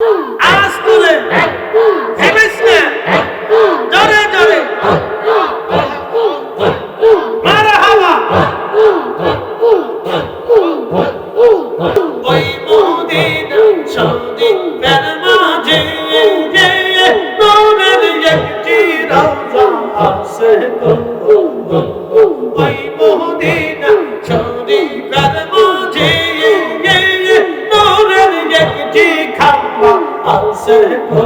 আওয়াজ তুলে হেবেস না জোরে জোরে মারহাবা ওই মদিনা শরীফের মাঝে যে নূরের একটি রওজা আছে গো ওই মদিনা শরীফের মাঝে যে নূরের একটি খাম্বা আছে গো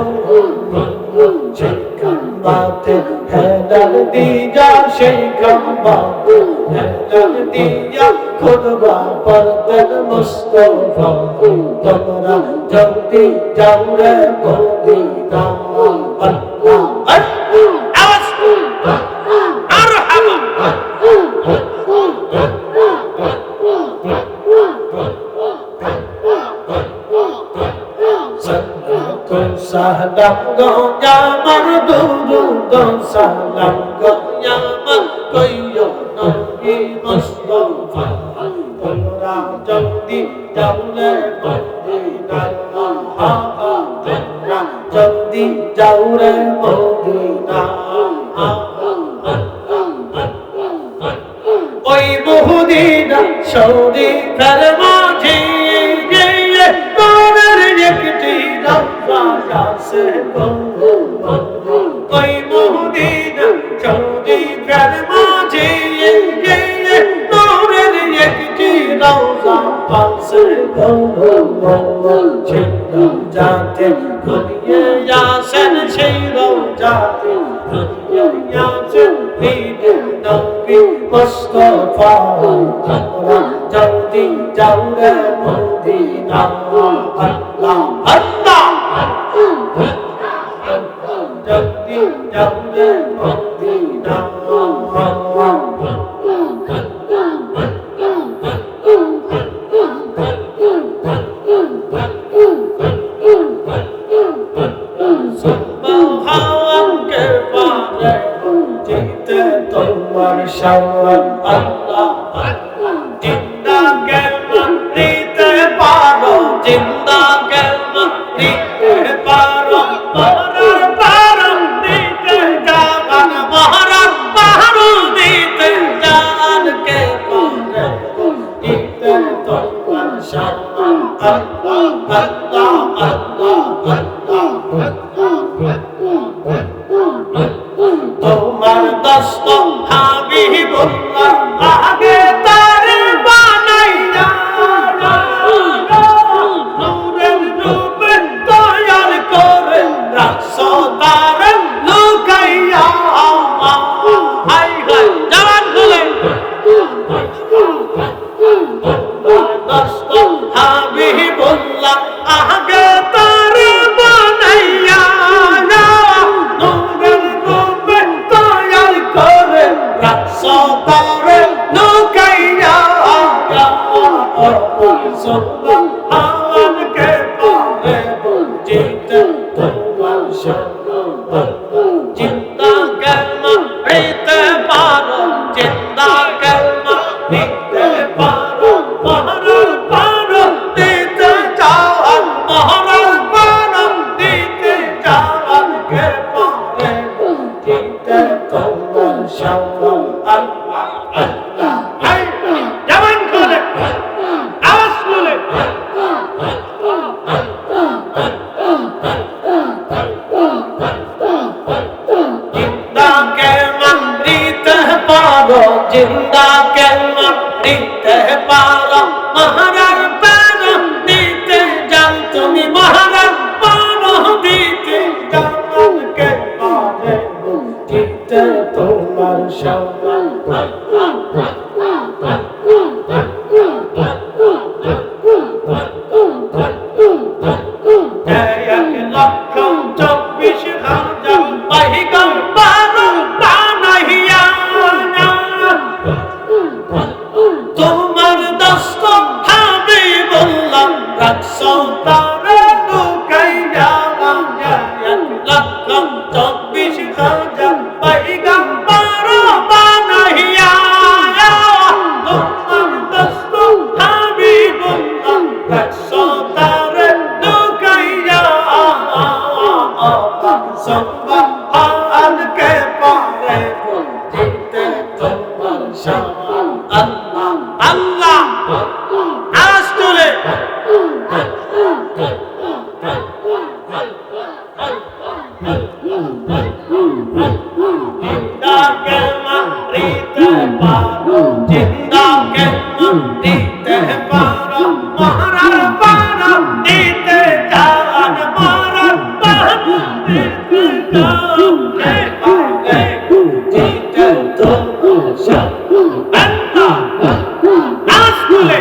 সেই খাম্বাতে হেলাল দিয়া সেই খাম্বাতে হেলাল দিয়া খুতবা পড়তেন মুস্তাফা তোমরা জলদি যাও রে মদিনা আল্লাহ আওয়াজ মারহাবা সালাম গো আমার দুরুদ সালাম গো আমার কইও নবী মুস্তাফা তোমরা জলদি যাও রে মদিনা তোমরা জলদি যাও রে মদিনা ওই মদিনা শরীফের মাঝে নূরের একটি রওজা আছে গো ওই মদিনা শরীফের মাঝে নূরের একটি রওজা আছে গো সেই রওজাতে ঘুরিয়ে আসেন সেই রওজাতে ঘুরিয়ে আসেন নবী মুস্তাফা তোমরা জলদি যাও রে মদিনা আল্লাহ আল্লাহ জলদি যাও রে মদিনা শাওয়াল আল্লাহ জিন্দা কেমন নিতে পারো জিন্দা কেমন নিতে পারো মহারার পারো নিতে জান মহারার পারো নিতে জান কে পারে নিতে তোমার শাওয়াল আল্লাহ আল্লাহ আল্লাহ তোমার দস্ত হাবিবুল্লাহ আগে তার বানাইয়া নূরের রূপে তৈয়ার করে রাখছো তার লুকাইয়া হাই হাই জবান খুলে দস্ত হাবিবুল্লাহ আগে তার বানাইয়া সতারে লুকাইয়া সুবহান কে পারে জিতে তোমার শাওয়াল জিন্দা কালমা নিতে পারো জিন্দা কালমা নিতে পারো মহারার পারো দিতে চাও মহারার পারো দিতে চাও কে পারে জিতে তোমার শাওয়াল আল্লাহ আল্লাহ হাই জবান খুলে আওয়াজ তুলে জিন্দা কেমন নিতে পারো জিন্দা কেমন নিতে পারো মহারার পারো দিতে যাও তুমি মহারার পারো দিতে যাও কে পারে জিতে তোমার শাওয়াল তোমার দস্ত হাবিবুল্লাহ রাখছো তারে লুকাইয়া 1,24,000 পয়গম্বর বানাইয়া তোমার দস্ত হাবিবুল্লাহ রাখছো তারে লুকাইয়া সুবহানকে পরে দিতে তোমার শান আল্লাহ আল্লাহ আওয়াজ তুলে জিন্দাকে মারিতে পারো জিন্দাকে মারিতে পারো মরার পারো দিতে জান মরার পারো দিতে জান দিতে তোমার শান আল্লাহ আওয়াজ তুলে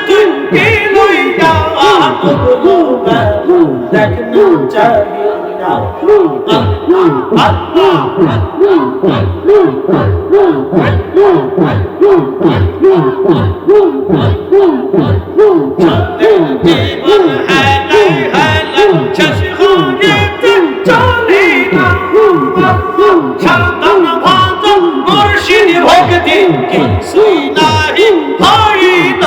তুই কি লইয়া চাহিনা জীবন হেলাই হেলাই শেষ হইতে চলে না সাধন ভজন মুর্শিদ ভক্তি কিছুই নাহি হইল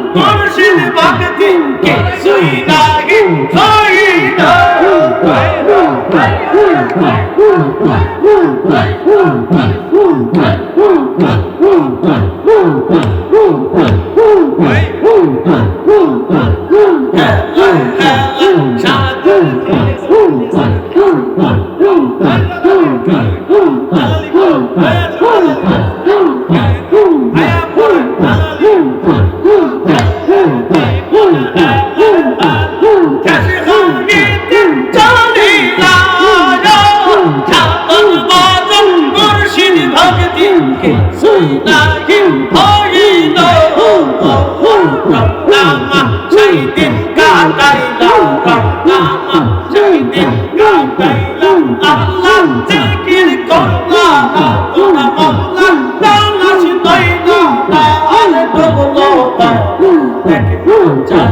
মুর্শিদ ভক্তি কিছুই নাহি হইল Jai